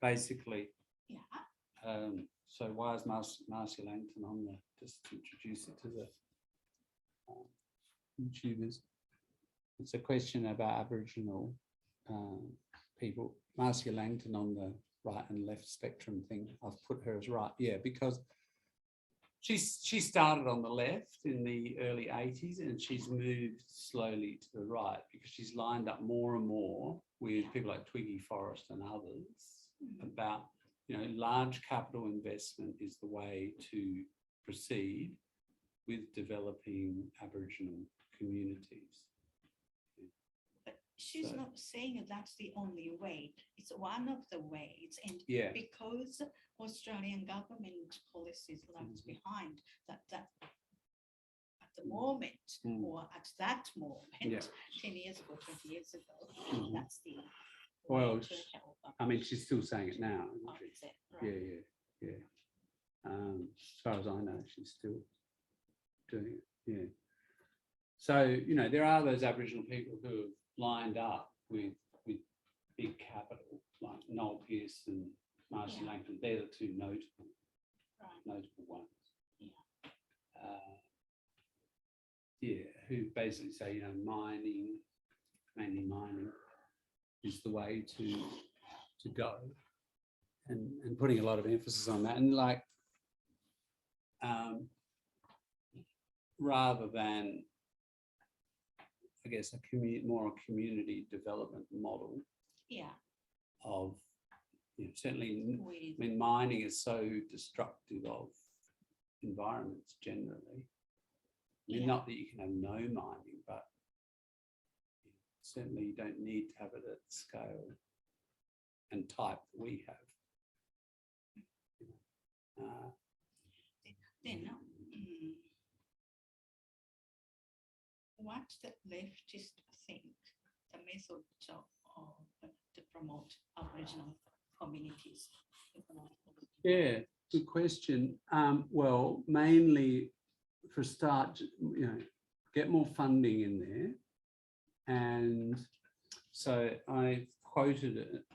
basically. Yeah. So why is Marcia Langton on there? Just to introduce it to the YouTubers. It's a question about Aboriginal people. Marcia Langton on the right and left spectrum thing. I've put her as right, yeah, because she started on the left in the early 80s and she's moved slowly to the right because she's lined up more and more with people like Twiggy Forrest and others about, you know, large capital investment is the way to proceed with developing Aboriginal communities. But she's not saying that's the only way. It's one of the ways, and because Australian government policies lags behind that at the moment or at that moment, 10 years ago, 20 years ago, that's the well, I mean, she's still saying it now, isn't she? Right. Yeah. As far as I know, she's still doing it. Yeah. So, you know, there are those Aboriginal people who have lined up with big capital, like Noel Pearce and Marcia Langton. They're the two notable ones. Who basically say, you know, mainly mining is the way to go, and putting a lot of emphasis on that, and like rather than, I guess, more a community development model. Of, you know, certainly, I mean, mining is so destructive of environments generally. I mean, not that you can have no mining, but certainly you don't need to have it at scale and type that we have. What the leftists think the method to promote Aboriginal communities? Yeah, good question. Well, mainly for a start, you know, get more funding in there. And so I quoted it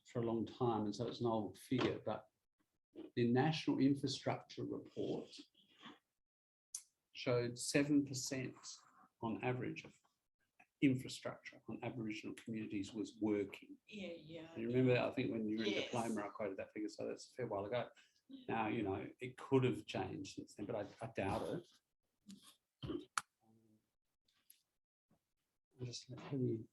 for a long time, and so it's an old figure, but the National Infrastructure Report showed 7% on average of infrastructure on Aboriginal communities was working. You remember that? I think when you were in diploma, I quoted that figure, so that's a fair while ago. Now, you know, it could have changed since then, but I doubt it. I'll just let you.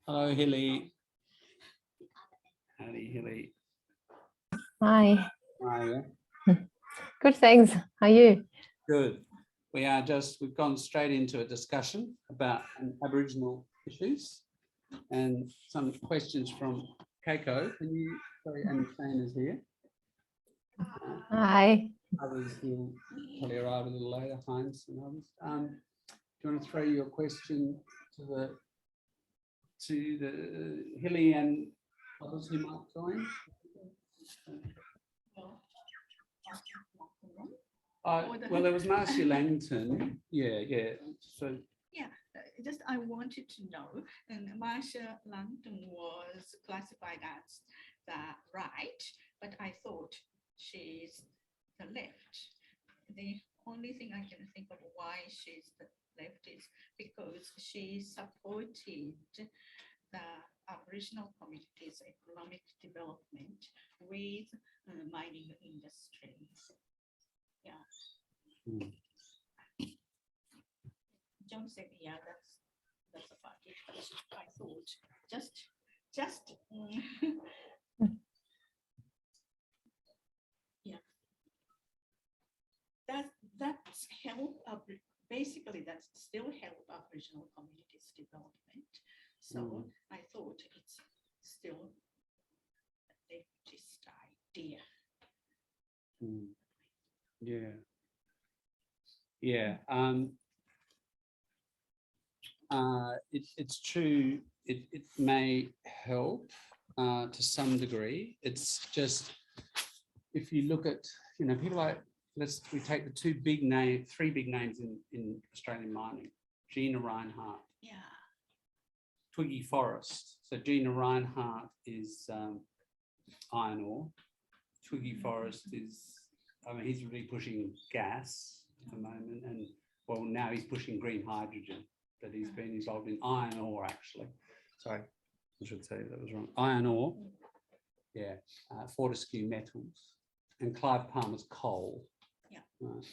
Hello, Hilly. Howdy, Hilly. Hi. How are you? Good, thanks. How are you? Good. We've gone straight into a discussion about Aboriginal issues and some questions from Keiko. Can you, sorry, and Shane is here. Hi. Others will probably arrive a little later, Heinz and others. Do you want to throw your question to the Hilly and others who might join? Well, there was Marcia Langton. Yeah. So just I wanted to know, and Marcia Langton was classified as the right, but I thought she's the left. The only thing I can think of why she's the left is because she supported the Aboriginal community's economic development with mining industry. John said, yeah, that's a fact. I thought just that's help. Basically, that's still help Aboriginal communities development. So I thought it's still a leftist idea. It's true. It may help to some degree. It's just, if you look at, you know, people like we take the three big names in Australian mining. Gina Reinhardt, Yeah. Twiggy Forrest. So Gina Reinhardt is iron ore. Twiggy Forrest is, I mean, he's really pushing gas at the moment, and well, now he's pushing green hydrogen, but he's been involved in iron ore actually. Sorry, I should say that was wrong. Iron ore, yeah, Fortescue Metals, and Clive Palmer's coal. Yeah. Right.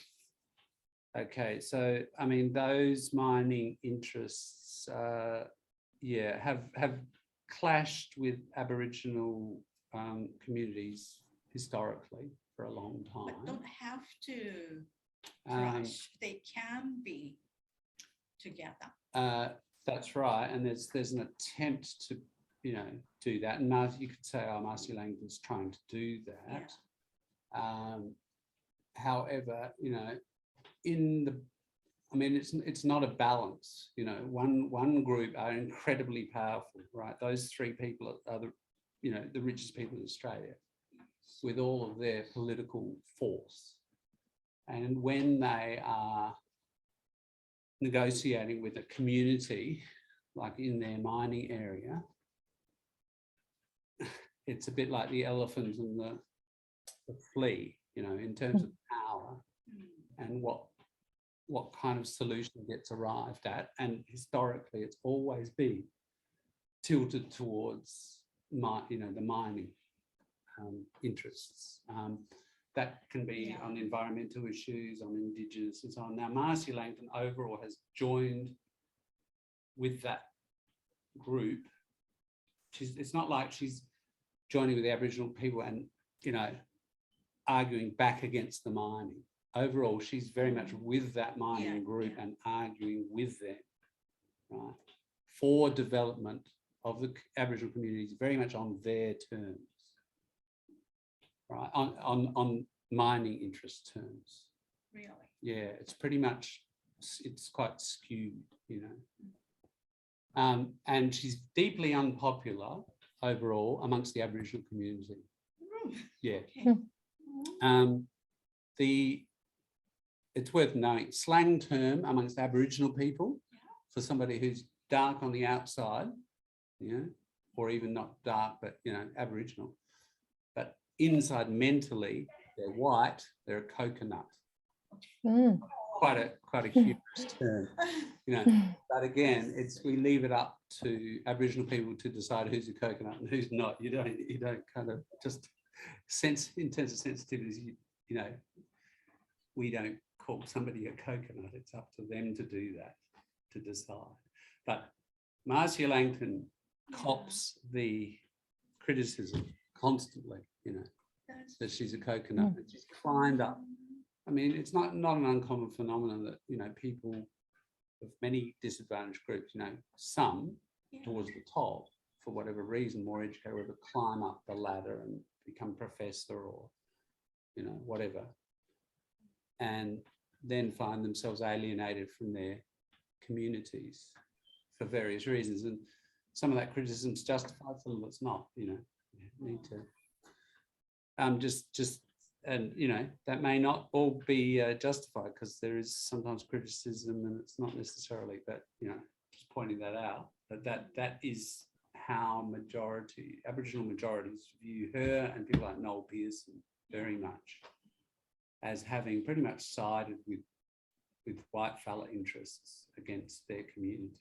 Okay, so I mean, those mining interests, yeah, have clashed with Aboriginal communities historically for a long time. But don't have to clash. They can be together. That's right, and there's an attempt to, you know, do that, and you could say, oh, Marcia Langton's trying to do that. Yeah. However, you know, I mean, it's not a balance. You know, one group are incredibly powerful, right? Those three people are the, you know, the richest people in Australia, with all of their political force, and when they are negotiating with a community, like in their mining area, it's a bit like the elephant and the flea, you know, in terms of power and what kind of solution gets arrived at. And historically, it's always been tilted towards the mining interests. That can be on environmental issues, on Indigenous and so on. Now, Marcia Langton overall has joined with that group. It's not like she's joining with the Aboriginal people and, you know, arguing back against the mining. Overall, she's very much with that mining group and arguing with them, right, for development of the Aboriginal communities, very much on their terms, right, on mining interest terms. Really? Yeah, it's pretty much, it's quite skewed, you know. And she's deeply unpopular overall amongst the Aboriginal community. Yeah. Okay. It's worth knowing, slang term amongst Aboriginal people for somebody who's dark on the outside, you know, or even not dark, but, you know, Aboriginal, but inside mentally, they're white, they're a coconut. Quite a humorous term, you know. But again, we leave it up to Aboriginal people to decide who's a coconut and who's not. You don't kind of just sense, in terms of sensitivities, you know, we don't call somebody a coconut. It's up to them to do that, to decide. But Marcia Langton cops the criticism constantly, you know, that she's a coconut, that she's climbed up. I mean, it's not an uncommon phenomenon that, you know, people of many disadvantaged groups, you know, some towards the top, for whatever reason, more educated, whether climb up the ladder and become professor or, you know, whatever, and then find themselves alienated from their communities for various reasons. And some of that criticism is justified, some of it's not, you know. You need to and, you know, that may not all be justified, because there is sometimes criticism and it's not necessarily, but, you know, just pointing that out, that is how Aboriginal majorities view her and people like Noel Pearson very much, as having pretty much sided with white fella interests against their communities.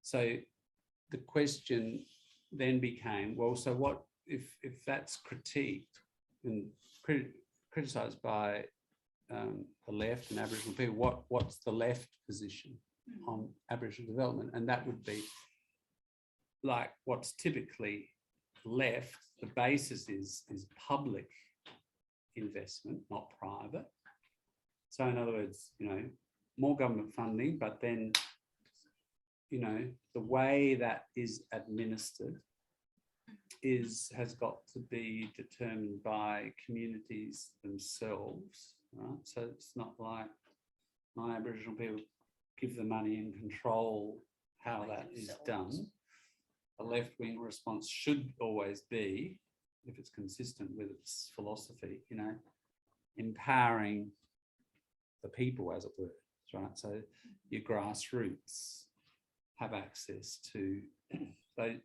So the question then became, well, so what if that's critiqued and criticised by the left and Aboriginal people, what's the left position on Aboriginal development? And that would be like what's typically left. The basis is public investment, not private. So in other words, you know, more government funding, but then, you know, the way that is administered has got to be determined by communities themselves, right? So it's not like non-Aboriginal people give the money and control how that is done. A left-wing response should always be, if it's consistent with its philosophy, you know, empowering the people, as it were, right? So your grassroots have access to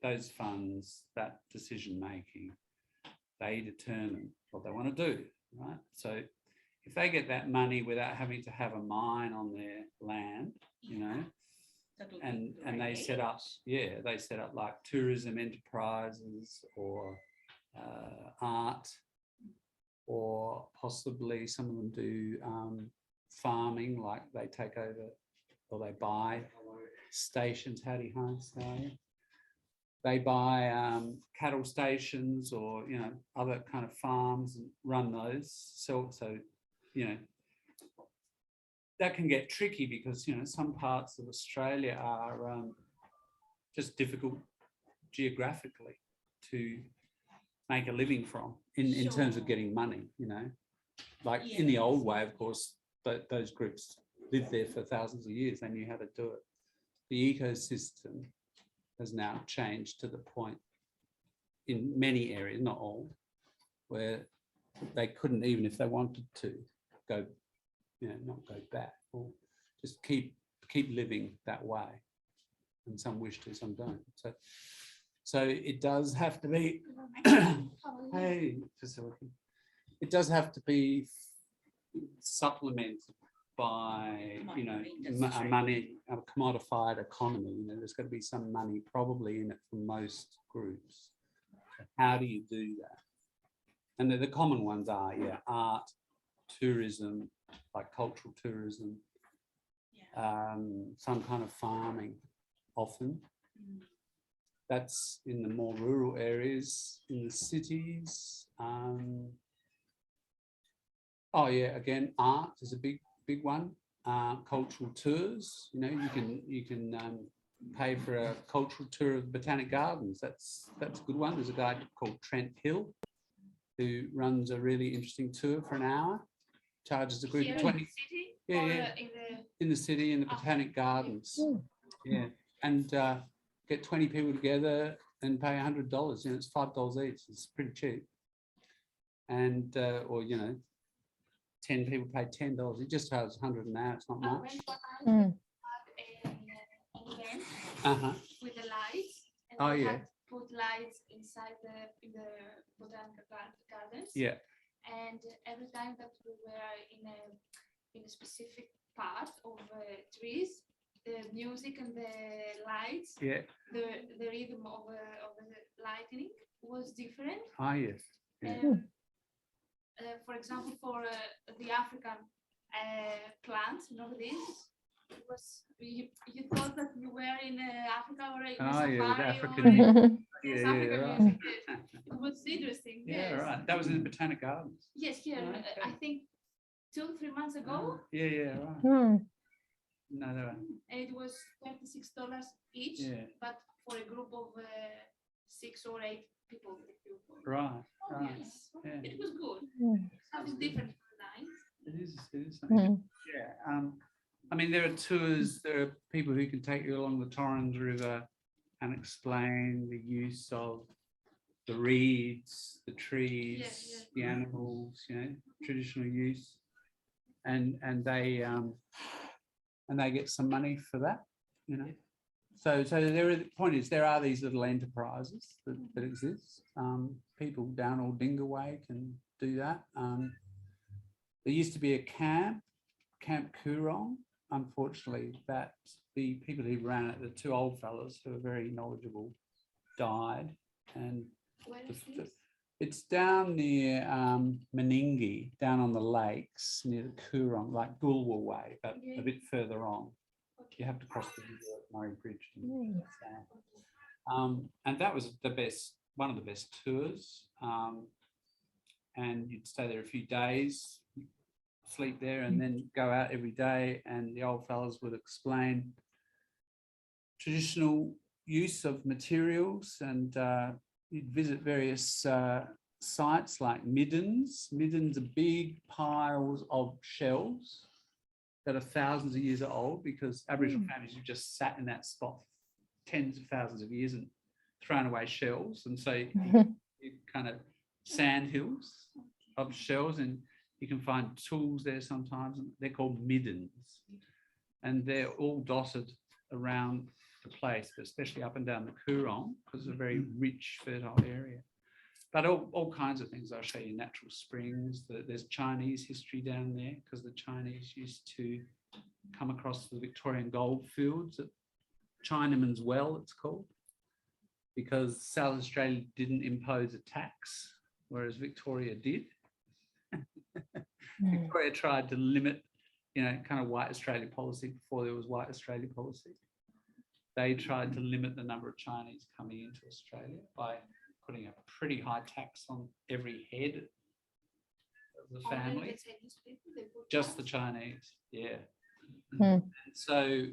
those funds, that decision making. They determine what they want to do, right? So if they get that money without having to have a mine on their land, you know, and they set up, they set up like tourism enterprises or art, or possibly some of them do farming, like they take over or they buy stations. Howdy hi, Sally. They buy cattle stations or, you know, other kind of farms and run those. So you know, that can get tricky because, you know, some parts of Australia are just difficult geographically to make a living from in terms of getting money, you know. Like in the old way, of course, those groups lived there for thousands of years. They knew how to do it. The ecosystem has now changed to the point in many areas, not all, where they couldn't, even if they wanted to, go, you know, not go back, or just keep living that way. And some wish to, some don't. So it does have to be, hey, facility. It does have to be supplemented by, you know, a commodified economy. You know, there's got to be some money probably in it for most groups. How do you do that? And the common ones are, art, tourism, like cultural tourism, some kind of farming, often. That's in the more rural areas. In the cities, again, art is a big one. Cultural tours, you know, you can pay for a cultural tour of the Botanic Gardens. That's a good one. There's a guy called Trent Hill who runs a really interesting tour for an hour. Charges a group of 20. In the city, in the Botanic Gardens. Yeah, and get 20 people together and pay $100. You know, it's $5 each. It's pretty cheap. And or, you know, 10 people pay $10. It just has 100 an hour. It's not much. With the lights. And put lights inside in the botanical gardens. Yeah. And every time that we were in a specific part of trees, the music and the lights, the rhythm of the lightning was different. Yes. For example, for the African plants, you know this, it was you thought that you were in Africa or in a safari. The African. Music. It was interesting. Yeah, right. That was in the Botanic Gardens. Yes, here. Okay. I think 2-3 months ago. Right. No, and it was $36 each, but for a group of 6 or 8 people. Right. Yes. It was good. Something different from nice. It is something. I mean, there are tours, there are people who can take you along the Torrens River and explain the use of the reeds, the trees, the animals, you know, traditional use, and they get some money for that, you know. So the point is, there are these little enterprises that exist. People down Aldinga Way can do that. There used to be a Camp Coorong. Unfortunately, that the people who ran it, the 2 old fellas who are very knowledgeable, died. And it's down near Meningie, down on the lakes near the Coorong, like Goolwa Way, but a bit further on. You have to cross the Murray Bridge. And that was one of the best tours. And you'd stay there a few days, sleep there, and then go out every day. And the old fellas would explain traditional use of materials, and you'd visit various sites like middens. Middens are big piles of shells that are thousands of years old, because Aboriginal families have just sat in that spot tens of thousands of years and thrown away shells. And so you kind of sand hills of shells, and you can find tools there sometimes. And they're called middens, and they're all dotted around the place, but especially up and down the Coorong, because it's a very rich, fertile area. But all kinds of things. I'll show you natural springs. There's Chinese history down there, because the Chinese used to come across the Victorian gold fields at Chinaman's Well, it's called, because South Australia didn't impose a tax, whereas Victoria did. Victoria tried to limit, kind of white Australia policy before there was white Australia policy. They tried to limit the number of Chinese coming into Australia by putting a pretty high tax on every head of the family. Just the Chinese, yeah. So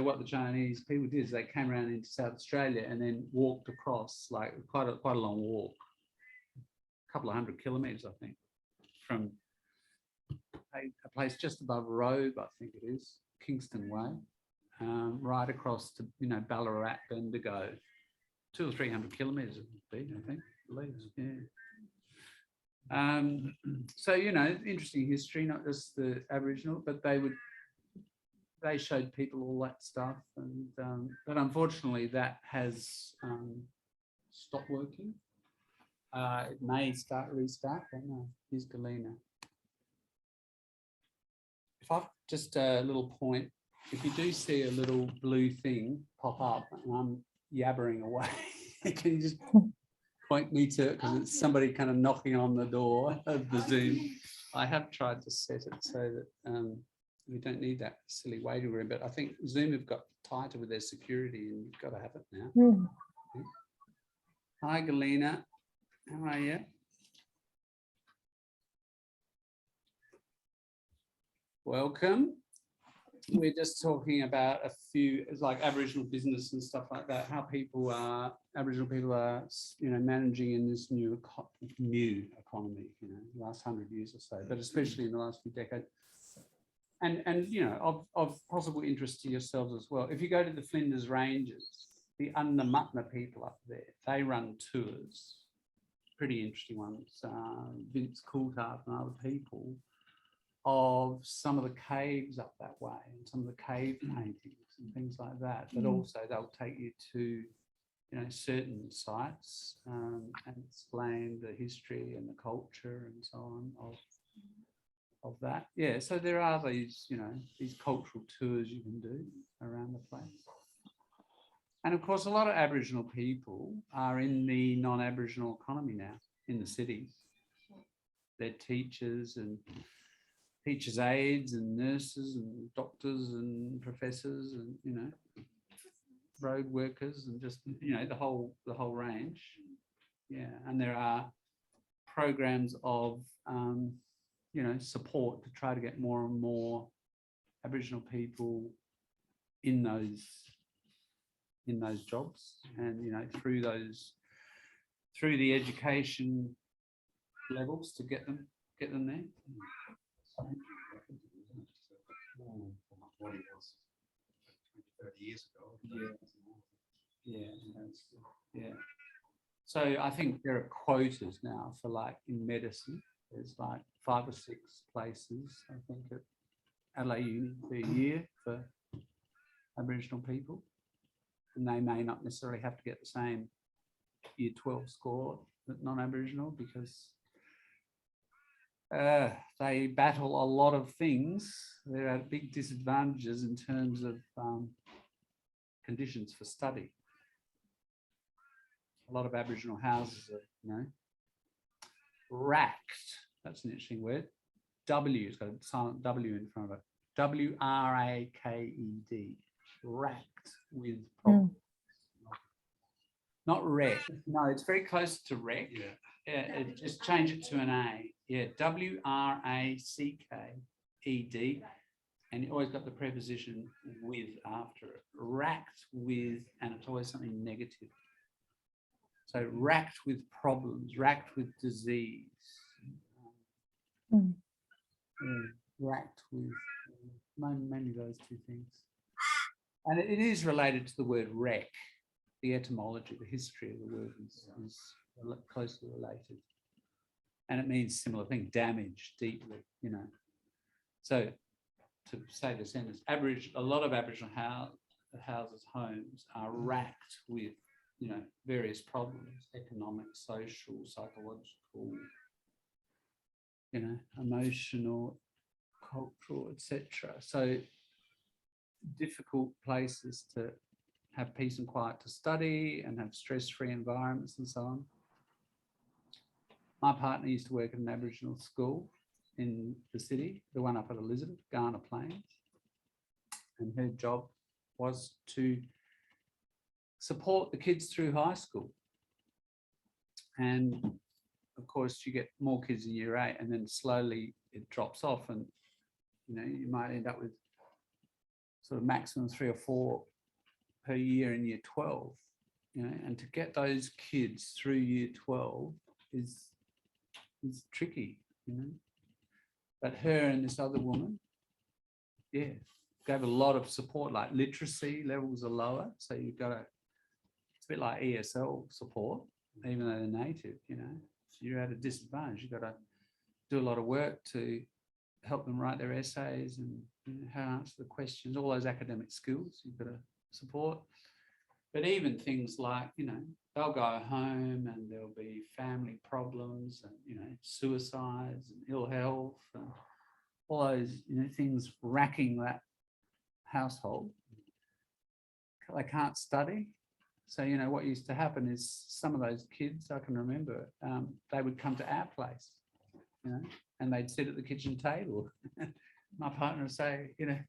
what the Chinese people did is they came around into South Australia and then walked across, like quite a long walk, a couple of 100 kilometres, I think, from a place just above Robe, I think it is, Kingston Way, right across to Ballarat, Bendigo, 200 or 300 kilometres it would be, I think, at least, yeah. So interesting history, not just the Aboriginal, but they showed people all that stuff, and but unfortunately that has stopped working. It may restart. I don't know. Here's Galena. If I've just a little point, if you do see a little blue thing pop up and I'm yabbering away, can you just point me to it, because it's somebody kind of knocking on the door of the Zoom. I have tried to set it so that we don't need that silly waiting room, but I think Zoom have got tighter with their security, and you've got to have it now. Hi, Galena. How are you? Welcome. We're just talking about a few, it's like Aboriginal business and stuff like that, how Aboriginal people are, managing in this new economy, the last 100 years or so, but especially in the last few decades. And of possible interest to yourselves as well. If you go to the Flinders Ranges, the Undermutna people up there, they run tours, pretty interesting ones, Vince Coulthard and other people, of some of the caves up that way and some of the cave paintings and things like that. But also they'll take you to, certain sites and explain the history and the culture and so on of that. Yeah, so there are these, these cultural tours you can do around the place. And of course, a lot of Aboriginal people are in the non-Aboriginal economy now in the cities. They're teachers and teachers' aides and nurses and doctors and professors and, road workers and just, the whole range. Yeah, and there are programs of, support to try to get more and more Aboriginal people in those jobs, and through the education levels to get them there. What it was 20, 30 years ago. Yeah. So I think there are quotas now for, like, in medicine, there's like 5 or 6 places, I think, at Adelaide Uni per year for Aboriginal people, and they may not necessarily have to get the same year 12 score that non-Aboriginal, because they battle a lot of things. There are big disadvantages in terms of conditions for study. A lot of Aboriginal houses are, racked. That's an interesting word. W, it's got a silent W in front of it. WRAKED. Racked with problems. Not wreck. No, it's very close to wreck. Yeah, just change it to an A. Yeah, WRACKED. And you always got the preposition with after it. Racked with, and it's always something negative. So racked with problems, racked with disease. Racked with mainly those two things. And it is related to the word wreck. The etymology, the history of the word is closely related. And it means similar thing, damaged deeply, you know. So to say the sentence, a lot of Aboriginal houses, homes are racked with, you know, various problems, economic, social, psychological, you know, emotional, cultural, etc. So difficult places to have peace and quiet to study and have stress-free environments and so on. My partner used to work at an Aboriginal school in the city, the one up at Elizabeth, Ghana Plains. And her job was to support the kids through high school. And of course, you get more kids in year 8 and then slowly it drops off and, you know, you might end up with sort of maximum 3 or 4 per year in year 12, you know, and to get those kids through year 12 is tricky, you know. But her and this other woman, yeah, gave a lot of support, like literacy levels are lower. So you've got to, it's a bit like ESL support, even though they're native, you know. So you're at a disadvantage. You've got to do a lot of work to help them write their essays and, you know, how to answer the questions, all those academic skills you've got to support. But even things like, you know, they'll go home and there'll be family problems and, you know, suicides and ill health and all those, you know, things racking that household. They can't study. So, you know, what used to happen is some of those kids, I can remember, they would come to our place, you know, and they'd sit at the kitchen table. My partner would say, you know,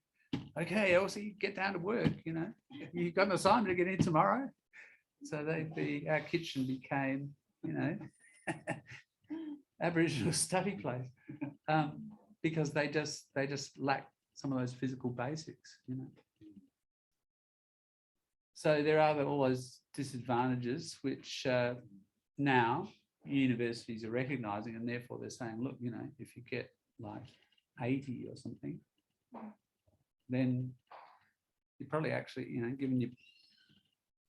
okay, Elsie, get down to work, you know, you've got an assignment to get in tomorrow. So our kitchen became, you know, Aboriginal study place, because they just lack some of those physical basics, you know. So there are all those disadvantages which now universities are recognising, and therefore they're saying, look, you know, if you get like 80 or something, then you're probably actually, you know, given your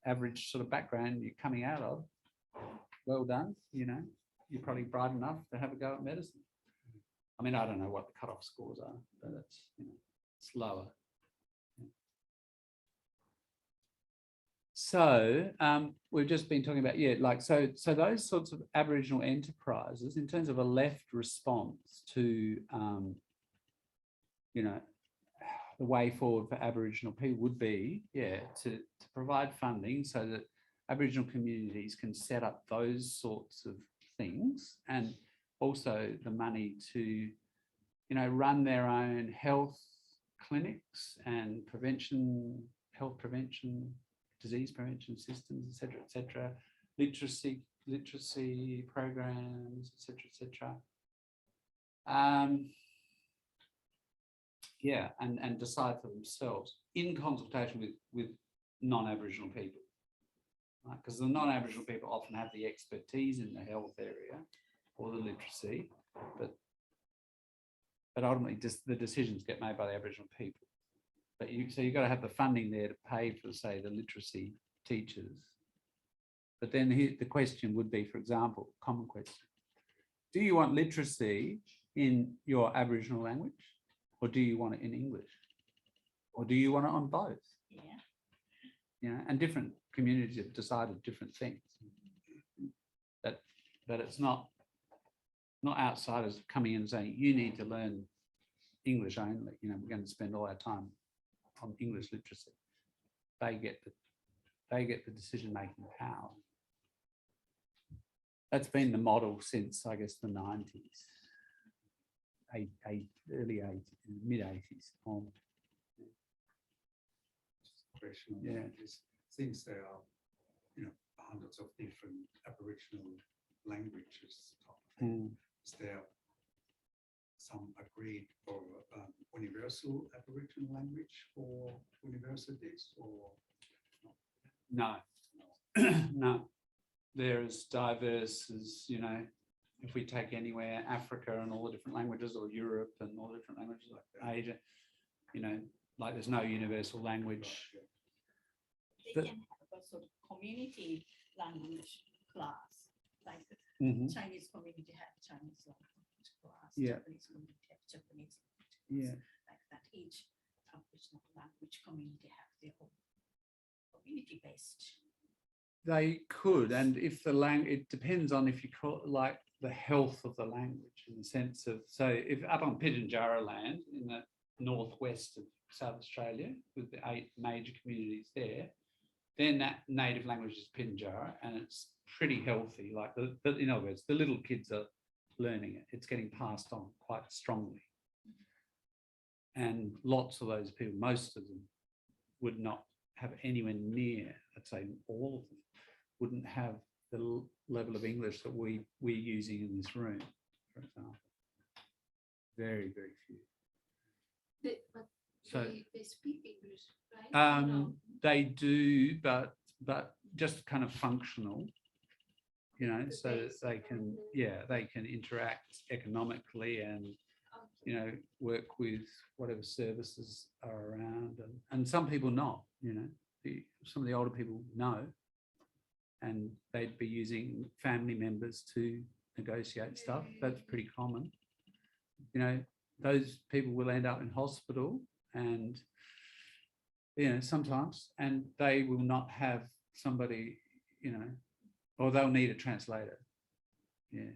average sort of background you're coming out of, well done, you know, you're probably bright enough to have a go at medicine. I mean, I don't know what the cutoff scores are, but it's, you know, it's lower. So we've just been talking about, yeah, like, so those sorts of Aboriginal enterprises, in terms of a left response to, you know, the way forward for Aboriginal people would be, yeah, to provide funding so that Aboriginal communities can set up those sorts of things, and also the money to, you know, run their own health clinics and health prevention, disease prevention systems, et cetera, literacy programs, et cetera. Yeah, and decide for themselves in consultation with non-Aboriginal people, right? Because the non-Aboriginal people often have the expertise in the health area or the literacy, but ultimately just the decisions get made by the Aboriginal people. But so you've got to have the funding there to pay for, say, the literacy teachers. But then the question would be, for example, common question: do you want literacy in your Aboriginal language, or do you want it in English, or do you want it on both? Yeah. You know, and different communities have decided different things. That it's not outsiders coming in and saying you need to learn English only. You know, we're going to spend all our time on English literacy. They get the decision-making power. That's been the model since, I guess, the 90s, early 80s, mid-80s on. Question. Yeah. Since there are, you know, hundreds of different Aboriginal languages, is there some agreed for universal Aboriginal language for universities, or No, no. They're as diverse as, you know, if we take anywhere, Africa and all the different languages, or Europe and all the different languages, like Asia, you know, like there's no universal language. They can have a sort of community language class like the Mhm. Chinese community have Chinese language class, Yeah. Japanese community have Japanese language class, Yeah. like that. Each Aboriginal language community have their own community based. They could, and if the language, it depends on if you call it like the health of the language in the sense of, so if up on Pitjantjatjara land in the northwest of South Australia with the 8 major communities there, then that native language is Pitjantjatjara and it's pretty healthy. Like in other words, the little kids are learning it. It's getting passed on quite strongly. And lots of those people, most of them, would not have anywhere near, I'd say all of them, wouldn't have the level of English that we're using in this room, for example. Very, very few. They speak English, right? No. They do, but just kind of functional, you know, The so basic they can, they can interact economically and, you know, work with whatever services are around, and some people not, you know, some of the older people know, and they'd be using family members to negotiate stuff. That's pretty common. You know, those people will end up in hospital and, you know, sometimes, and they will not have somebody, you know, or they'll need a translator. Yeah.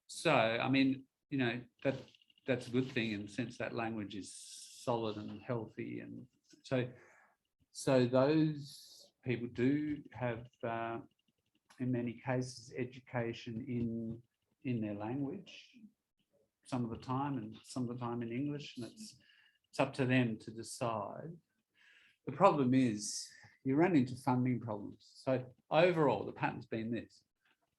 So, I mean, you know, that's a good thing in the sense that language is solid and healthy. And so those people do have, in many cases, education in their language, some of the time, and some of the time in English, and it's up to them to decide. The problem is you run into funding problems. So overall, the pattern's been this.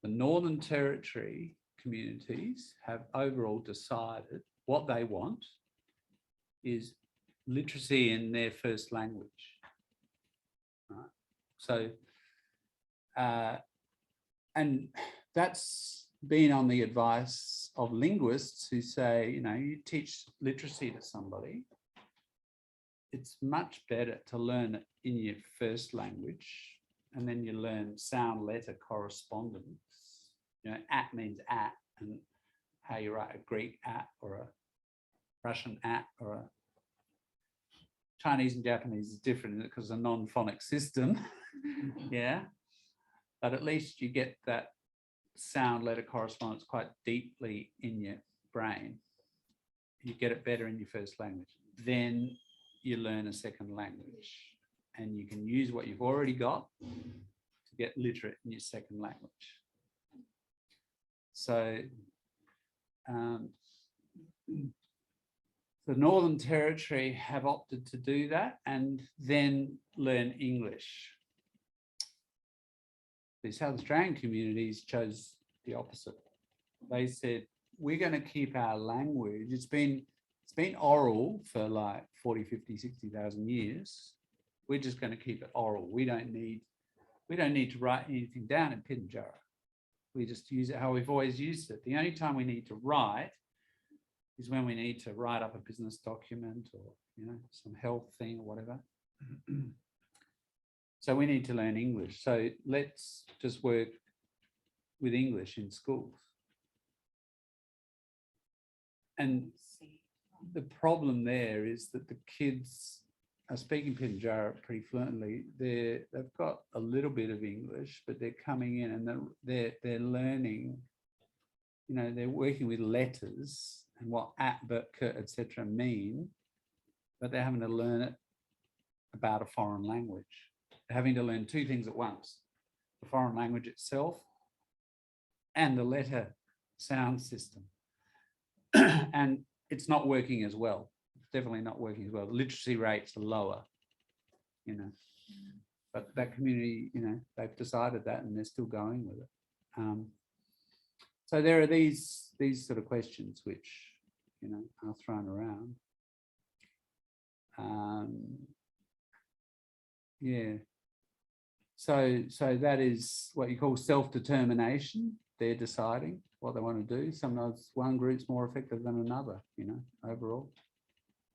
The Northern Territory communities have overall decided what they want is literacy in their first language. Right? So, and that's been on the advice of linguists who say, you know, you teach literacy to somebody, it's much better to learn it in your first language, and then you learn sound letter correspondence. You know, at means at, and how you write a Greek at or a Russian at or a Chinese and Japanese is different because it's a non-phonic system. Yeah, but at least you get that sound letter correspondence quite deeply in your brain. You get it better in your first language. Then you learn a second language and you can use what you've already got to get literate in your second language. So the Northern Territory have opted to do that and then learn English. The South Australian communities chose the opposite. They said, we're going to keep our language. It's been oral for like 40, 50, 60,000 years. We're just going to keep it oral. We don't need to write anything down in Pitjantjatjara. We just use it how we've always used it. The only time we need to write is when we need to write up a business document or, you know, some health thing or whatever. So we need to learn English. So let's just work with English in schools. And the problem there is that the kids are speaking Pitjantjatjara pretty fluently. They've got a little bit of English, but they're coming in and they're learning, you know, they're working with letters and what at, but, etc. mean, but they're having to learn it about a foreign language. They're having to learn two things at once, the foreign language itself and the letter sound system. And it's not working as well. It's definitely not working as well. The literacy rates are lower, you know, but that community, you know, they've decided that and they're still going with it. So there are these sort of questions which, you know, are thrown around. Yeah. So that is what you call self-determination. They're deciding what they want to do. Sometimes one group's more effective than another, you know, overall.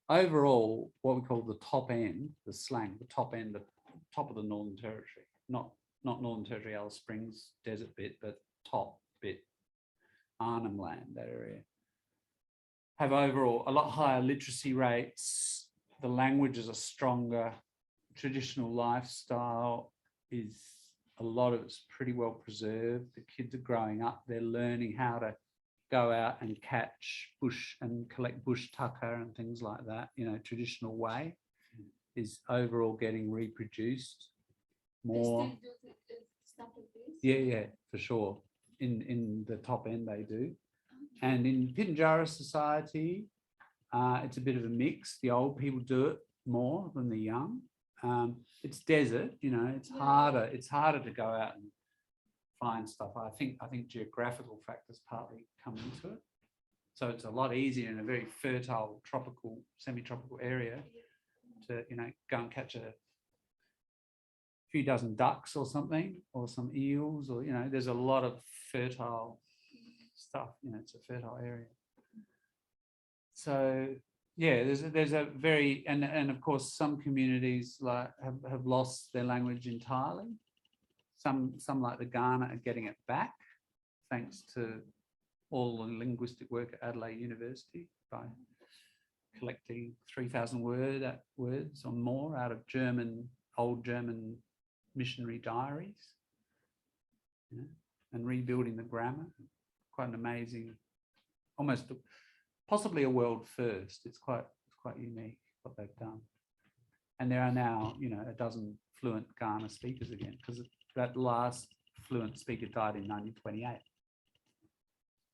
Overall, what we call the top end, the slang, the top end, the top of the Northern Territory, not Northern Territory, Alice Springs desert bit, but top bit, Arnhem Land, that area, have overall a lot higher literacy rates. The languages are stronger. Traditional lifestyle is, a lot of it's pretty well preserved. The kids are growing up, they're learning how to go out and catch bush and collect bush tucker and things like that. You know, traditional way is overall getting reproduced more. They still do stuff like this? Yeah, for sure. In the top end they do. And in Pitjantjatjara society, it's a bit of a mix. The old people do it more than the young. It's desert, you know, it's harder. It's harder to go out and find stuff. I think geographical factors partly come into it. So it's a lot easier in a very fertile, tropical, semi-tropical area to, you know, go and catch a few dozen ducks or something, or some eels, or, you know, there's a lot of fertile stuff, you know, it's a fertile area. So yeah, there's a very, and of course some communities like have lost their language entirely. Some like the Ghana are getting it back thanks to all the linguistic work at Adelaide University by collecting 3,000 words or more out of old German missionary diaries, you know, and rebuilding the grammar. Quite an amazing, almost possibly a world first. It's quite unique what they've done. And there are now, you know, a dozen fluent Ghana speakers again, because that last fluent speaker died in 1928.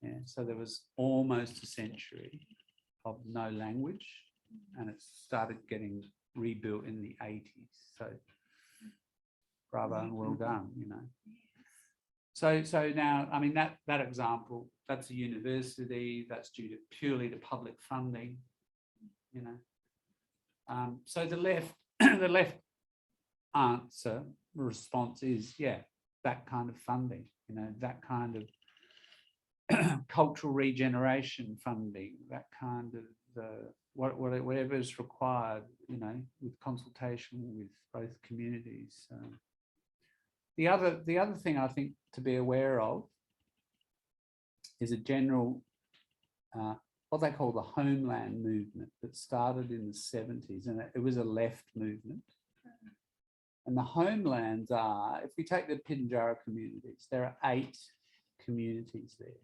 Yeah, so there was almost a century of no language, and it started getting rebuilt in the 80s. So bravo and well done, you know. So now, I mean, that example, that's a university, that's due to purely to public funding, you know. So the left the left answer, response is, yeah, that kind of funding, you know, that kind of cultural regeneration funding, that kind of whatever is required, you know, with consultation with both communities. The other thing I think to be aware of is a general, what they call the homeland movement that started in the 70s, and it was a left movement. And the homelands are, if we take the Pitjantjatjara communities, there are 8 communities there.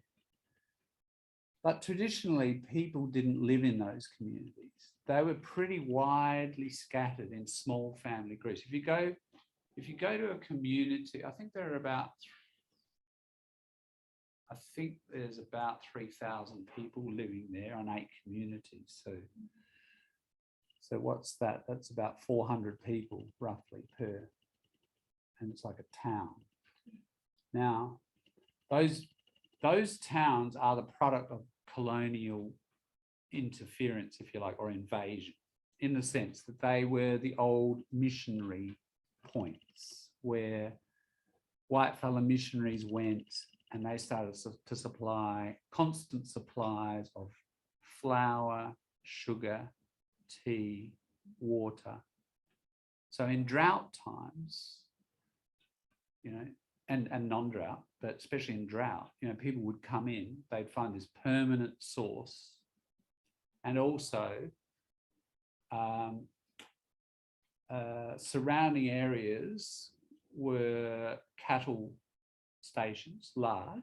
But traditionally, people didn't live in those communities. They were pretty widely scattered in small family groups. If you go to a community, I think there's about 3,000 people living there on 8 communities. So what's that? That's about 400 people roughly per, and it's like a town. Now, those towns are the product of colonial interference, if you like, or invasion, in the sense that they were the old missionary points where whitefellow missionaries went and they started to supply constant supplies of flour, sugar, tea, water. So in drought times, you know, and non-drought, but especially in drought, you know, people would come in, they'd find this permanent source, and also surrounding areas were cattle stations, large,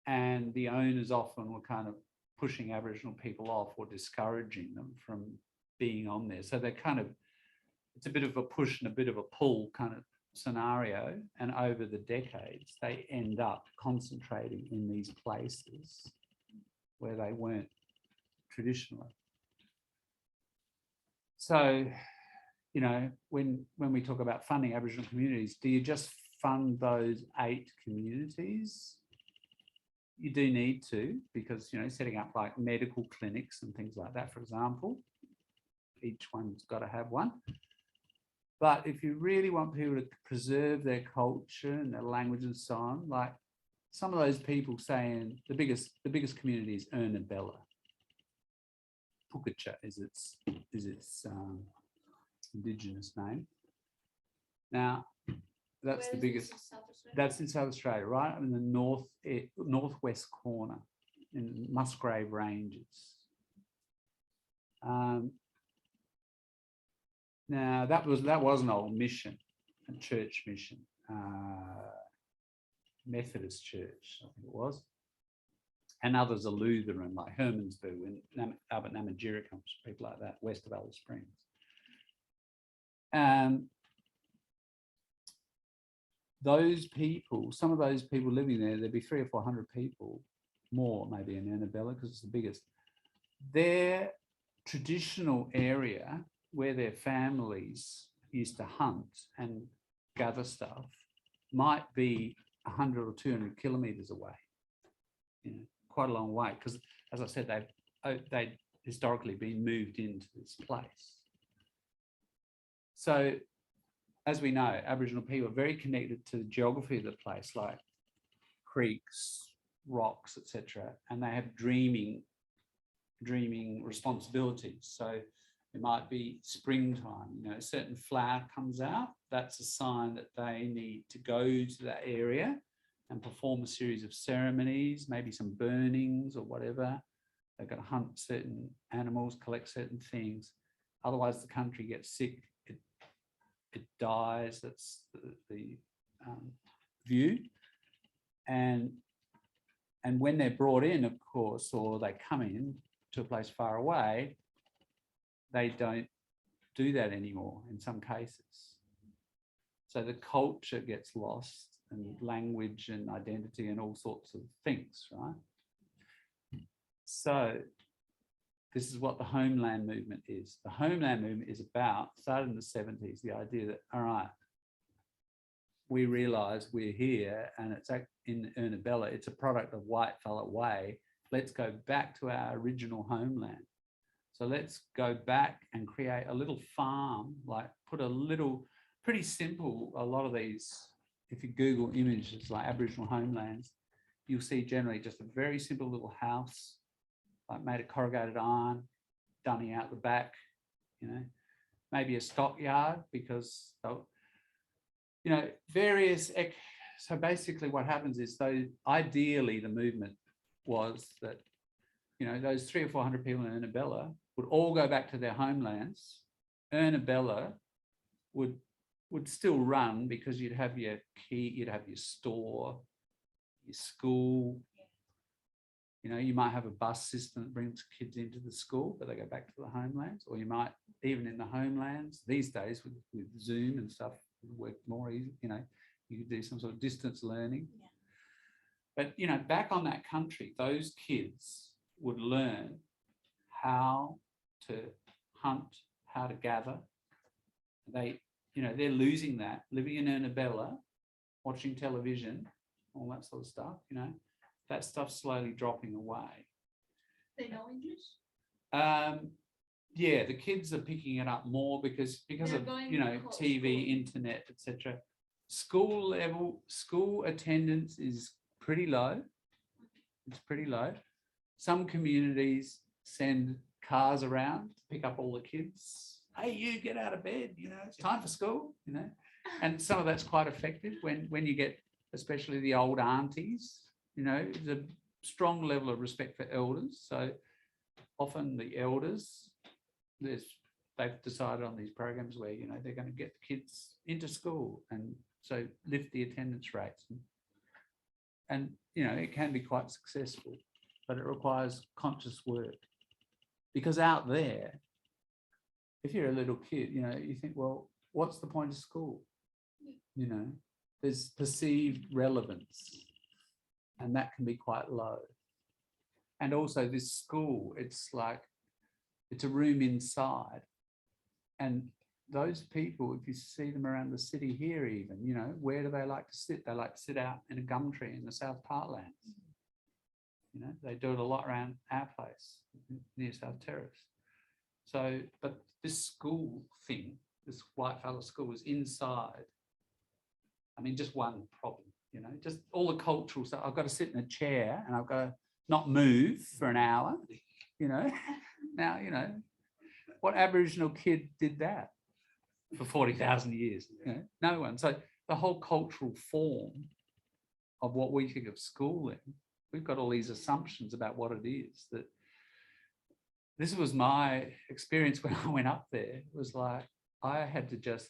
and the owners often were kind of pushing Aboriginal people off or discouraging them from being on there. So they kind of, it's a bit of a push and a bit of a pull kind of scenario, and over the decades they end up concentrating in these places where they weren't traditionally. So, you know, when we talk about funding Aboriginal communities, do you just fund those 8 communities? You do need to, because, you know, setting up like medical clinics and things like that, for example, each one's got to have one. But if you really want people to preserve their culture and their language and so on, like some of those people saying the biggest community is Ernabella. Pukacha is its indigenous name. Now, that's the Where is biggest. this in South Australia? That's in South Australia, right in the northwest corner in Musgrave Ranges. Now that was an old mission, a church mission, Methodist church, I think it was, and others are Lutheran, like Hermansburg and Albert Namatjira, people like that, west of Alice Springs. Those people, some of those people living there, there'd be 300 or 400 people more, maybe in Annabella, because it's the biggest. Their traditional area where their families used to hunt and gather stuff might be 100 or 200 kilometers away, you know, quite a long way, because as I said, they'd historically been moved into this place. So as we know, Aboriginal people are very connected to the geography of the place, like creeks, rocks, etc., and they have dreaming responsibilities. So it might be springtime, you know, a certain flower comes out, that's a sign that they need to go to that area and perform a series of ceremonies, maybe some burnings or whatever. They've got to hunt certain animals, collect certain things. Otherwise the country gets sick, it dies. That's the view. And when they're brought in, of course, or they come in to a place far away, they don't do that anymore in some cases. So the culture gets lost, and language and identity and all sorts of things, right? So this is what the homeland movement is. The homeland movement is about, started in the 70s, the idea that, all right, we realise we're here and it's in Ernabella, it's a product of Whitefella Way. Let's go back to our original homeland. So let's go back and create a little farm, like put a little, pretty simple, a lot of these, if you Google images like Aboriginal homelands, you'll see generally just a very simple little house, like made of corrugated iron, dunny out the back, you know, maybe a stockyard because, you know, various, so basically what happens is, though, ideally the movement was that, you know, those 300 or 400 people in Ernabella would all go back to their homelands. Ernabella would still run because you'd have your key, you'd have your store, your school. You know, you might have a bus system that brings kids into the school, but they go back to the homelands, or you might, even in the homelands, these days with Zoom and stuff, work more easy, you know, you could do some sort of distance learning. Yeah. But, you know, back on that country, those kids would learn how to hunt, how to gather. They, you know, they're losing that, living in Ernabella, watching television, all that sort of stuff, you know, that stuff's slowly dropping away. They know English? Yeah, the kids are picking it up more because of, you know, TV, internet, etc. School level, school attendance is pretty low. It's pretty low. Some communities send cars around to pick up all the kids. Hey, you get out of bed, you know, it's time for school, you know. And some of that's quite effective when you get, especially the old aunties, you know, there's a strong level of respect for elders. So often the elders, they've decided on these programs where, you know, they're going to get the kids into school and so lift the attendance rates. And you know, it can be quite successful, but it requires conscious work. Because out there, if you're a little kid, you know, you think, well, what's the point of school? You know, there's perceived relevance, and that can be quite low. And also this school, it's like, it's a room inside. And those people, if you see them around the city here even, you know, where do they like to sit? They like to sit out in a gum tree in the South Parklands. You know, they do it a lot around our place, near South Terrace. So, but this school thing, this Whitefella school is inside. I mean, just one problem, you know, just all the cultural stuff. I've got to sit in a chair and I've got to not move for an hour, you know. Now, you know, what Aboriginal kid did that for 40,000 years? You know, no one. So the whole cultural form of what we think of schooling, we've got all these assumptions about what it is. That this was my experience when I went up there. It was like I had to just,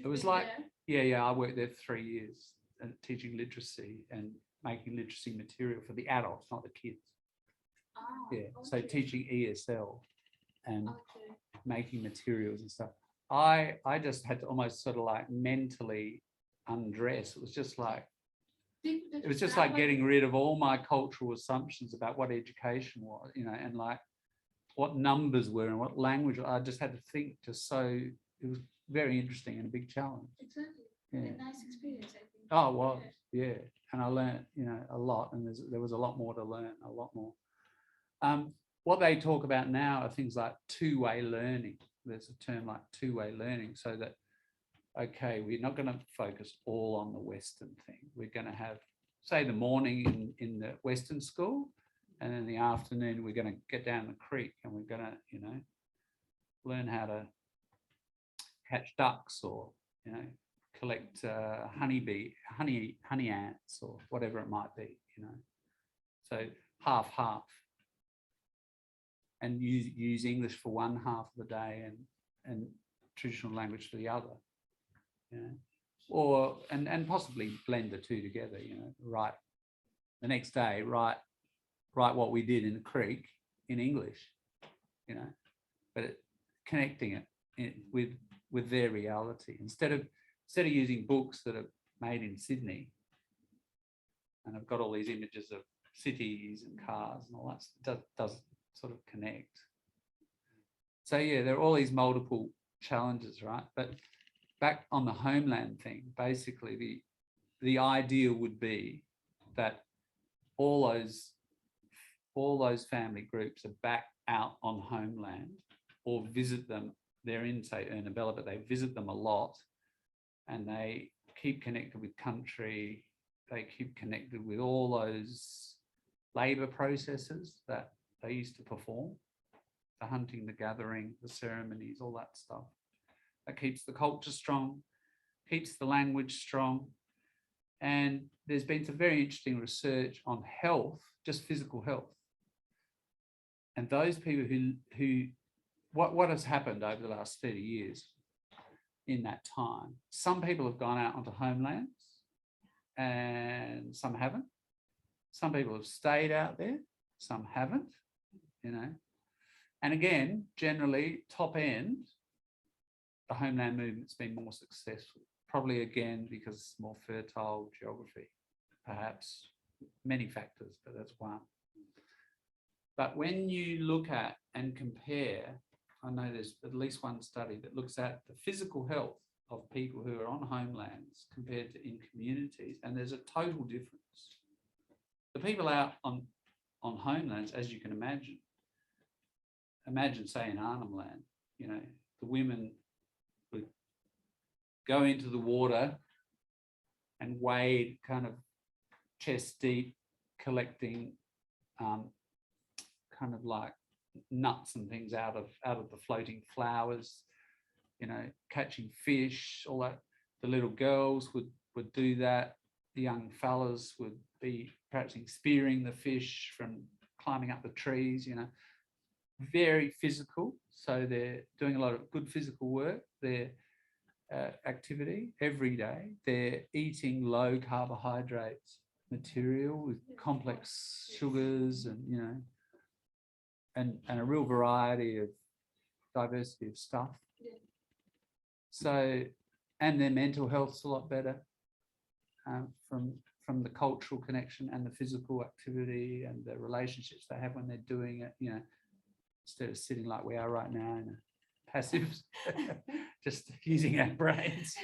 it was like, yeah, I worked there for 3 years teaching literacy and making literacy material for the adults, not the kids. Yeah, so teaching ESL and making materials and stuff. I just had to almost sort of like mentally undress. It was just like, getting rid of all my cultural assumptions about what education was, you know, and like what numbers were and what language. I just had to think just so, it was very interesting and a big challenge. Exactly. Yeah. A nice experience, I think. Oh, well, yeah. And I learned, you know, a lot, and there was a lot more to learn, a lot more. What they talk about now are things like two-way learning. There's a term like two-way learning, so that, okay, we're not going to focus all on the Western thing. We're going to have, say, the morning in the Western school, and in the afternoon, we're going to get down the creek and we're going to, you know, learn how to catch ducks or, you know, collect honey ants or whatever it might be, you know. So half. And use English for one half of the day and traditional language for the other, you know, or and possibly blend the two together, you know. Right, the next day, write what we did in the creek in English, you know, but connecting it with their reality instead of using books that are made in Sydney and have got all these images of cities and cars and all that. Does sort of connect. So yeah, there are all these multiple challenges, right? But back on the homeland thing, basically the ideal would be that all those family groups are back out on homeland or visit them. They're in, say, Ernabella, but they visit them a lot and they keep connected with country. They keep connected with all those labour processes that they used to perform, the hunting, the gathering, the ceremonies, all that stuff. That keeps the culture strong, keeps the language strong. And there's been some very interesting research on health, just physical health. And those people who what has happened over the last 30 years in that time, some people have gone out onto homelands and some haven't. Some people have stayed out there, some haven't. You know, and again, generally top end, the homeland movement's been more successful, probably again because it's more fertile geography, perhaps many factors, but that's one. But when you look at and compare, I know there's at least one study that looks at the physical health of people who are on homelands compared to in communities, and there's a total difference. The people out on homelands, as you can imagine, say in Arnhem Land, you know, the women would go into the water and wade kind of chest deep, collecting kind of like nuts and things out of the floating flowers, you know, catching fish, all that. The little girls would do that. The young fellas would be practicing spearing the fish from climbing up the trees, you know. Very physical, so they're doing a lot of good physical work. Their activity every day. They're eating low carbohydrate material with complex sugars, and you know, and a real variety of diversity of stuff. So, and their mental health's a lot better from the cultural connection and the physical activity and the relationships they have when they're doing it, you know. Instead of sitting like we are right now in a passive, just using our brains.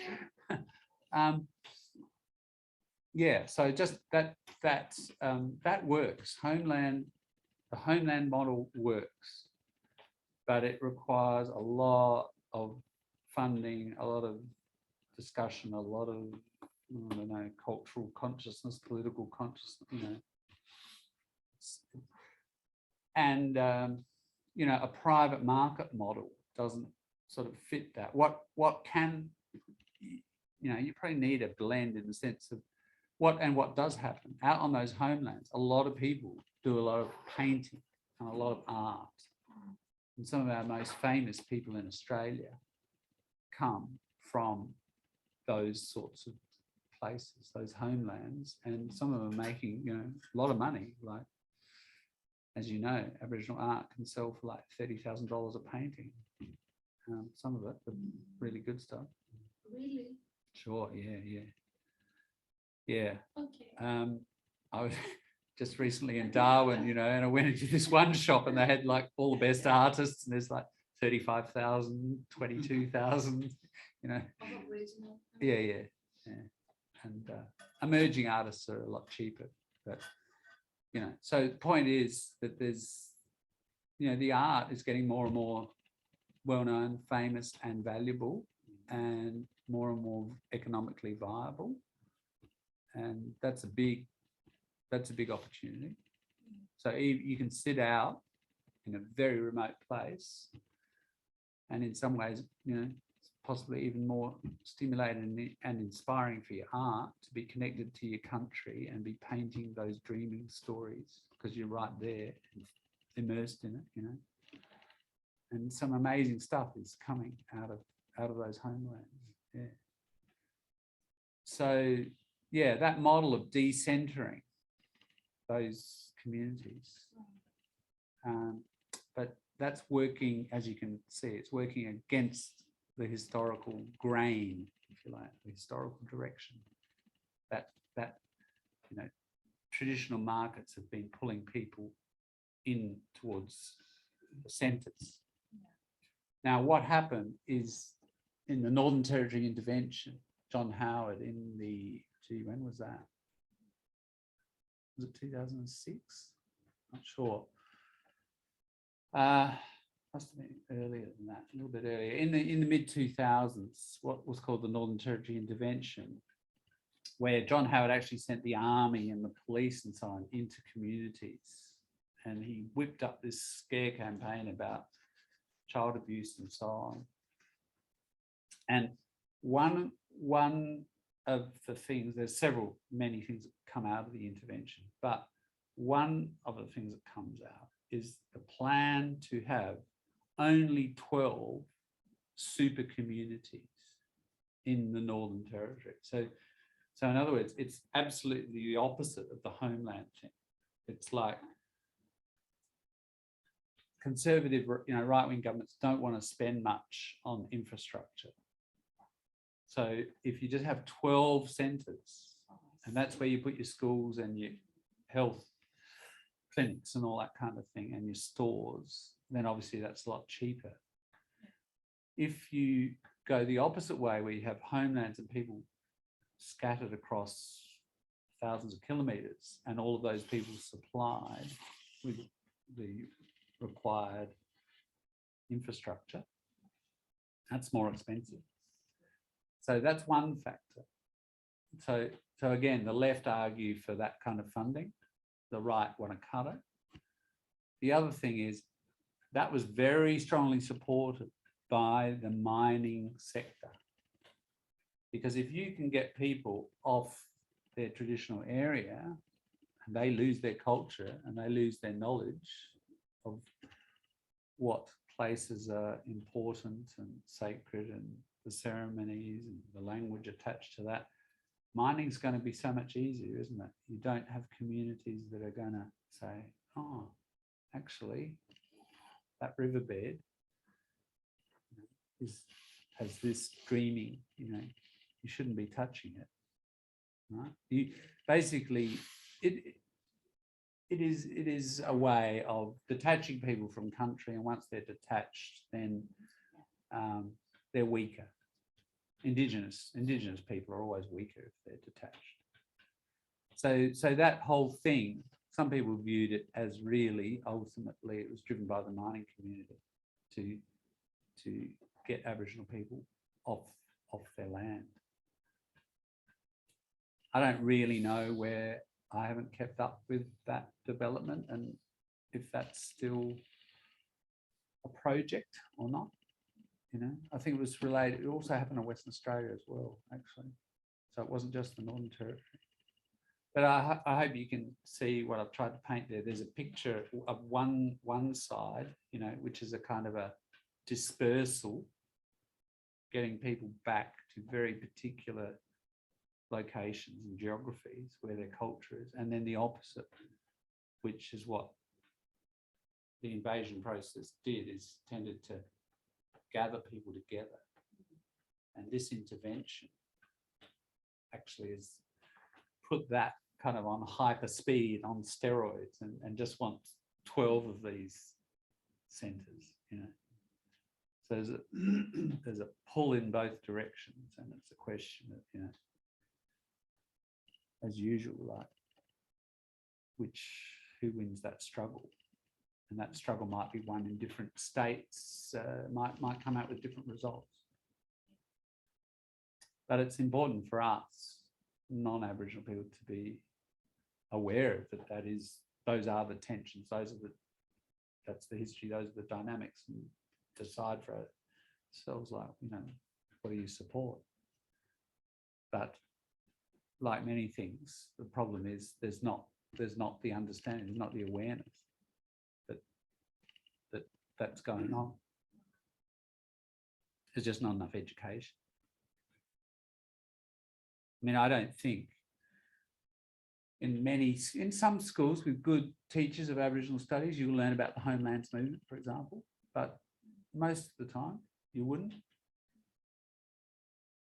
Yeah, so just that works. The homeland model works, but it requires a lot of funding, a lot of discussion, a lot of, I don't know, cultural consciousness, political consciousness, you know. And you know, a private market model doesn't sort of fit that. What can, you you probably need a blend in the sense of what does happen out on those homelands. A lot of people do a lot of painting and a lot of art. And some of our most famous people in Australia come from those sorts of places, those homelands, and some of them are making, a lot of money. Like, as you know, Aboriginal art can sell for like $30,000 a painting. Some of it, the really good stuff. Really? Sure, yeah. Okay. I was just recently in Darwin, and I went into this one shop and they had like all the best artists, and there's like 35,000, 22,000, Of original. Yeah. And emerging artists are a lot cheaper, but so the point is that there's, the art is getting more and more well-known, famous and valuable, and more economically viable. And that's a big opportunity. So you can sit out in a very remote place, and in some ways, possibly even more stimulating and inspiring for your art to be connected to your country and be painting those dreaming stories, because you're right there, immersed in it, And some amazing stuff is coming out of those homelands. Yeah. So yeah, that model of decentering those communities, but that's working, as you can see, it's working against the historical grain, if you like, the historical direction that traditional markets have been pulling people in towards the centres. Now, what happened is in the Northern Territory intervention, John Howard when was that? Was it 2006? Not sure. Must have been earlier than that, a little bit earlier. In the mid-2000s, what was called the Northern Territory intervention, where John Howard actually sent the army and the police and so on into communities. And he whipped up this scare campaign about child abuse and so on. And one of the things, there's many things that come out of the intervention, but one of the things that comes out is the plan to have only 12 super communities in the Northern Territory. So in other words, it's absolutely the opposite of the homeland thing. It's like conservative, right-wing governments don't want to spend much on infrastructure. So if you just have 12 centres, and that's where you put your schools and your health clinics and all that kind of thing, and your stores, then obviously that's a lot cheaper. If you go the opposite way, where you have homelands and people scattered across thousands of kilometres, and all of those people supplied with the required infrastructure, that's more expensive. So that's one factor. So again, the left argue for that kind of funding, the right want to cut it. The other thing is that was very strongly supported by the mining sector, because if you can get people off their traditional area and they lose their culture and they lose their knowledge of what places are important and sacred and the ceremonies and the language attached to that, mining's going to be so much easier, isn't it? You don't have communities that are going to say, oh, actually, that riverbed has this dreaming, you shouldn't be touching it, right? Basically, it is a way of detaching people from country, and once they're detached, then they're weaker. Indigenous people are always weaker if they're detached. So that whole thing, some people viewed it as really, ultimately, it was driven by the mining community to get Aboriginal people off their land. I don't really know where, I haven't kept up with that development and if that's still a project or not. You know, I think it was related. It also happened in Western Australia as well, actually. So it wasn't just the Northern Territory. But I hope you can see what I've tried to paint there. There's a picture of one side, you know, which is a kind of a dispersal, getting people back to very particular locations and geographies where their culture is, and then the opposite, which is what the invasion process did, is tended to gather people together. And this intervention actually has put that kind of on hyper speed, on steroids, and just wants 12 of these centres, you know. So there's a pull in both directions, and it's a question of, you know, as usual, like, who wins that struggle? And that struggle might be won in different states, might come out with different results. But it's important for us, non-Aboriginal people, to be aware of that. Those are the tensions, that's the history, those are the dynamics, and decide for ourselves, like, you know, what do you support? But like many things, the problem is there's not the understanding, there's not the awareness that's going on. There's just not enough education. I mean, I don't think in some schools with good teachers of Aboriginal studies, you'll learn about the Homelands Movement, for example, but most of the time you wouldn't.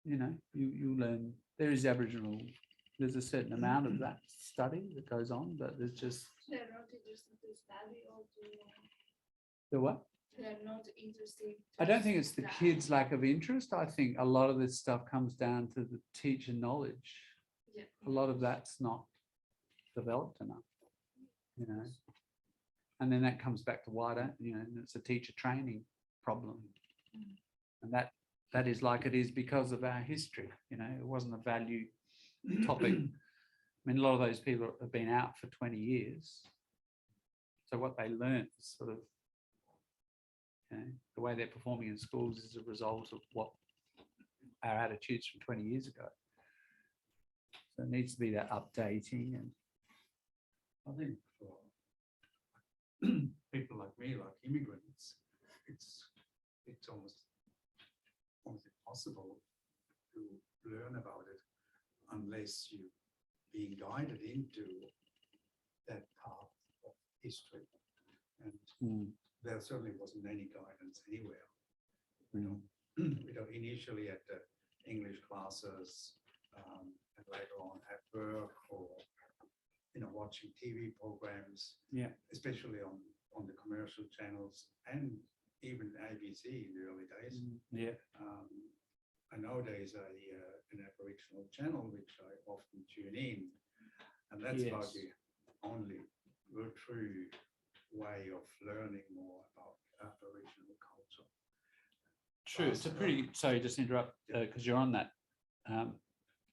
You know, you learn there is Aboriginal, there's a certain amount of that study that goes on, but there's just. They're not interested to study or to. The what? They're not interested. I don't think it's the kids' lack of interest. I think a lot of this stuff comes down to the teacher knowledge. Yeah. A lot of that's not developed enough, you know. And then that comes back to why don't, you know, it's a teacher training problem. And that is like it is because of our history, you know. It wasn't a value topic. I mean, a lot of those people have been out for 20 years. So what they learned is sort of, you know, the way they're performing in schools is a result of what our attitudes from 20 years ago. So it needs to be that updating. And I think for people like me, like immigrants, it's almost impossible to learn about it unless you're being guided into that path of history. And there certainly wasn't any guidance anywhere. You know, initially at the English classes, and later on at work, or, you know, watching TV programs, especially on the commercial channels, and even ABC in the early days. And nowadays an Aboriginal channel which I often tune in, and that's about the only true way of learning more about Aboriginal culture. true, it's a pretty, sorry, just interrupt, because you're on that.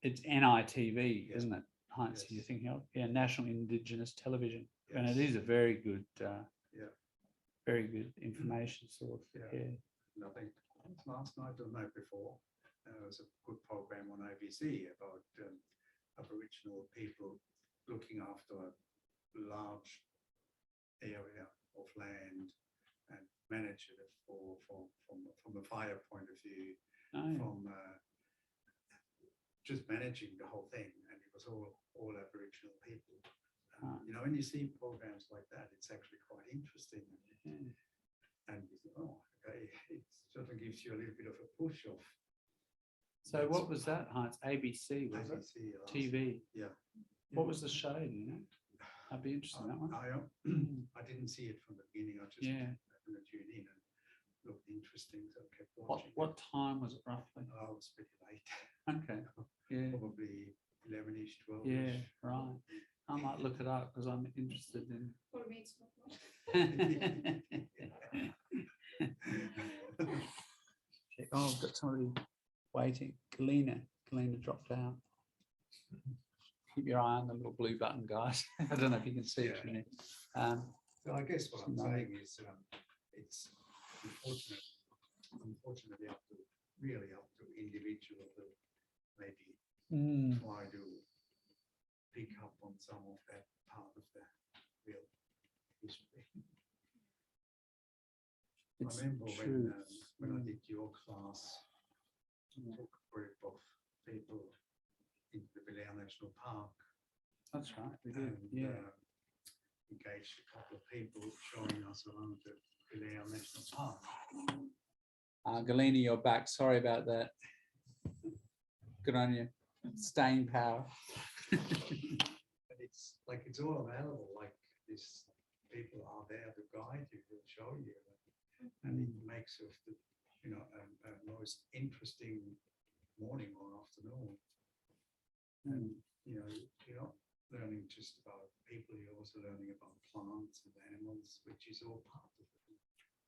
It's NITV, isn't it? Heinz, you're thinking of? Yeah, National Indigenous Television. And it is a very good, very good information source. And I think last night or the night before, there was a good program on ABC about Aboriginal people looking after a large area of land and manage it from a fire point of view, from just managing the whole thing, and it was all Aboriginal people. You know, when you see programs like that, it's actually quite interesting. And you think, oh, okay, it sort of gives you a little bit of a push of. So what was that, Heinz? ABC, was it? TV? Yeah. What was the show, you know? I'd be interested in that one. I didn't see it from the beginning. I just happened to tune in and looked interesting, so I kept watching. What time was it roughly? Oh, it was pretty late. Okay. Yeah. Probably 11-ish, 12-ish. Yeah, right. I might look it up because I'm interested in. For me, it's not much. Oh, I've got somebody waiting. Galina dropped out. Keep your eye on the little blue button, guys. I don't know if you can see it from there. So I guess what I'm saying is it's unfortunate unfortunately really up to individual to maybe try to pick up on some of that part of the real history. It's I remember true. when I did your class, I took a group of people into the Belair National Park. That's right. We did. And engaged a couple of people showing us around the Belair National Park. Galina, you're back. Sorry about that. Good on you. Staying power. But it's like it's all available. Like these people are there to guide you, to show you, and it makes of the a most interesting morning or afternoon. And you're not learning just about people, you're also learning about plants and animals, which is all part of it.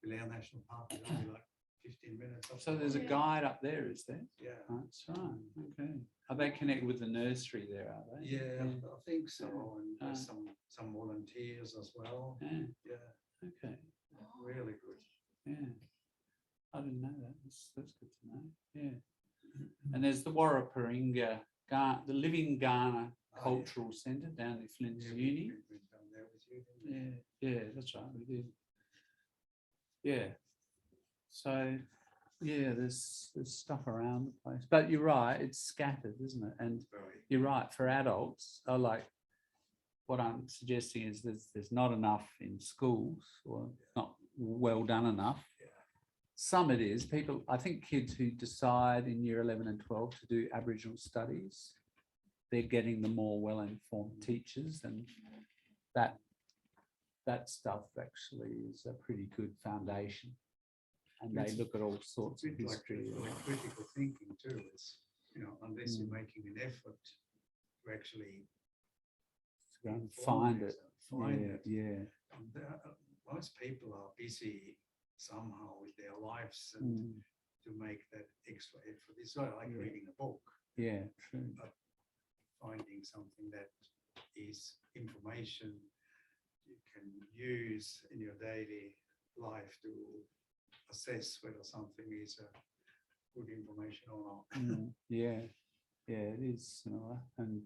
Belair National Park is only like 15 minutes up. So there's a guide up there, is there? Yeah. That's right. Okay. Are they connected with the nursery there, are they? Yeah, I think so. And there's Ah. some volunteers as well. Yeah. Yeah, Okay. really good. Yeah. I didn't know that. That's good to know. Yeah. And there's the Warraparinga, the Living Ghana Cultural Centre down at Flint's Yeah, Uni. we went down there with you, didn't we? Yeah, that's right, we did. Yeah. So yeah, there's stuff around the place. But you're right, it's scattered, isn't it? And Very. you're right, for adults, what I'm suggesting is there's not enough in schools, or not well done enough. Yeah. Some it is. People, I think kids who decide in year 11 and 12 to do Aboriginal studies, they're getting the more well-informed teachers, and that stuff actually is a pretty good foundation. And they look at all sorts of It's a bit history. like critical thinking too. It's, unless you're making an effort to actually Go and inform find it. yourself, find it. Yeah. And most people are busy somehow with their lives, and to make that extra effort. It's not like reading a book, Yeah, true. finding something that is information you can use in your daily life to assess whether something is good information or not. Yeah, it is similar. And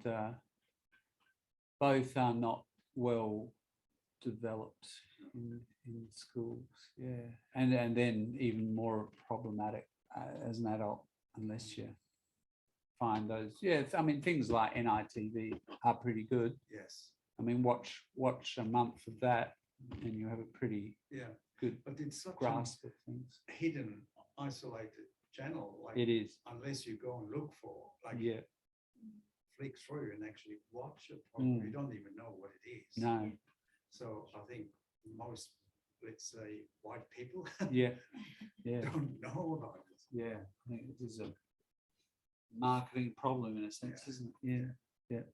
both are not well developed in schools. Yeah, and then even more problematic as an adult, unless you find those. Yeah, I mean, things like NITV are pretty good. Yes. I mean, watch a month of that, and you have a pretty good but it's such grasp of things. a hidden, isolated channel. Like It is. unless you go and look for, like, flick through and actually watch it, you don't even know what it is. No. So I think most, let's say, white people Yeah. don't know about it. Yeah, I think it is a marketing problem in a sense, isn't it?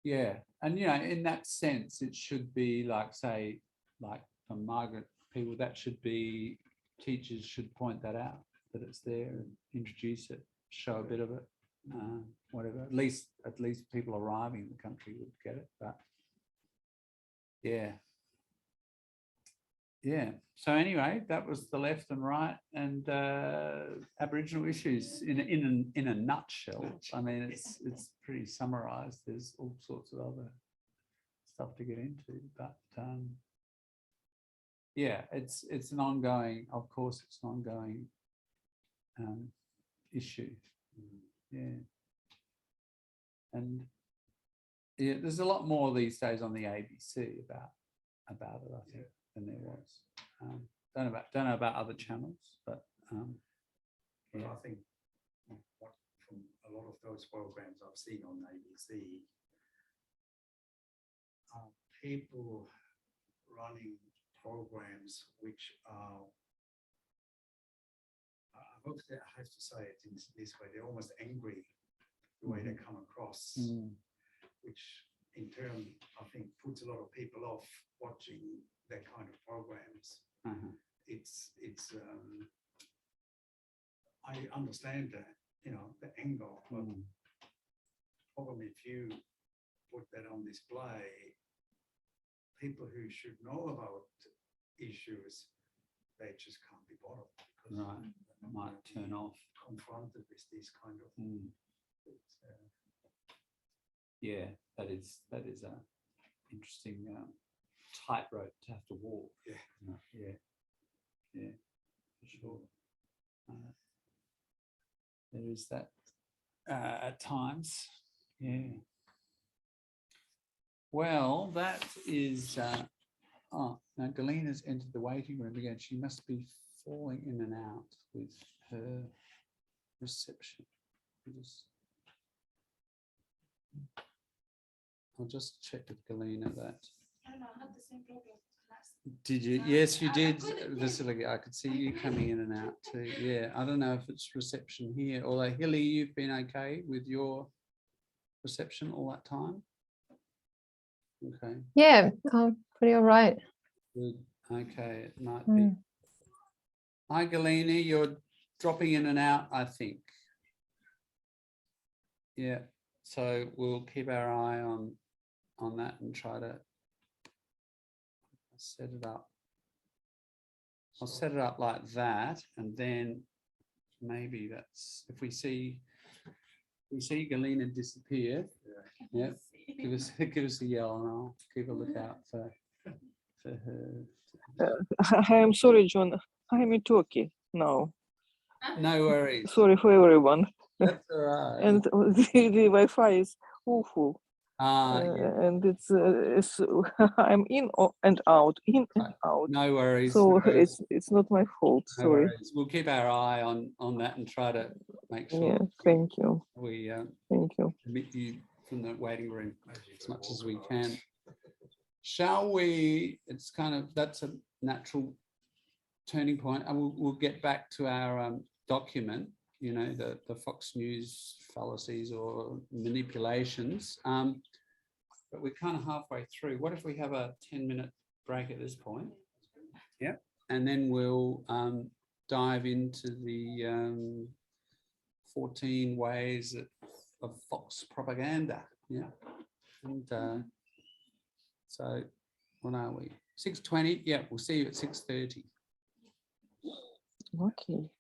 Yeah. And in that sense, it should be like, say, like for Margaret people, that should be, teachers should point that out, that it's there, and introduce it, show a bit of it, whatever. At least people arriving in the country would get it. But yeah. So anyway, that was the left and right and Aboriginal issues in a nutshell. I mean, it's pretty summarised. There's all sorts of other stuff to get into, but yeah, it's an ongoing. Of course, it's an ongoing issue. Yeah, and there's a lot more these days on the ABC about it, I think, than there was. Don't know about other channels, but But I think what from a lot of those programs I've seen on ABC, people running programs which are, I have to say it in this way, they're almost angry the way they come across, which in turn I think puts a lot of people off watching that kind of programs. It's I understand that, the angle, but probably if you put that on display, people who should know about issues they just can't be bothered. Because Right. they're not Might gonna be turn off. confronted with these kind of Mm. things. Yeah, that is a interesting tightrope to have to walk. Yeah. Yeah, for sure. There is that at times. Yeah. Well, that is. Oh, now Galena's entered the waiting room again. She must be falling in and out with her reception. I'll just check with Galena that. I don't know, I had the same problem last. Did you? Yes, you did, Vasily. I could see you coming in and out too. Yeah, I don't know if it's reception here. Although Hilly, you've been okay with your reception all that time. Okay. Yeah, pretty all right. Good. Okay, it might be. Mm. Hi, Galena. You're dropping in and out, I think. Yeah. So we'll keep our eye on that and try to set it up. I'll set it up like that, and then maybe that's if we see Galena disappear. Yeah, give us a yell, and I'll keep a lookout for her. I am sorry, John. I am in Turkey now. No worries. Sorry for everyone. That's all right. And the Wi-Fi is awful. Yeah. And it's I'm in and out, in and out. No worries. So no worries. it's not my fault. No Sorry. worries. We'll keep our eye on that and try to make sure. Yeah. Thank you. We Thank you. admit you from the waiting room as much as we can. Shall we? It's kind of that's a natural turning point, and we'll get back to our document. You know, the Fox News fallacies or manipulations. But we're kind of halfway through. What if we have a 10-minute break at this point? Yeah, and then we'll dive into the 14 ways of Fox propaganda. Yeah, and so what are we? 6:20. Yeah, we'll see you at 6:30. Okay.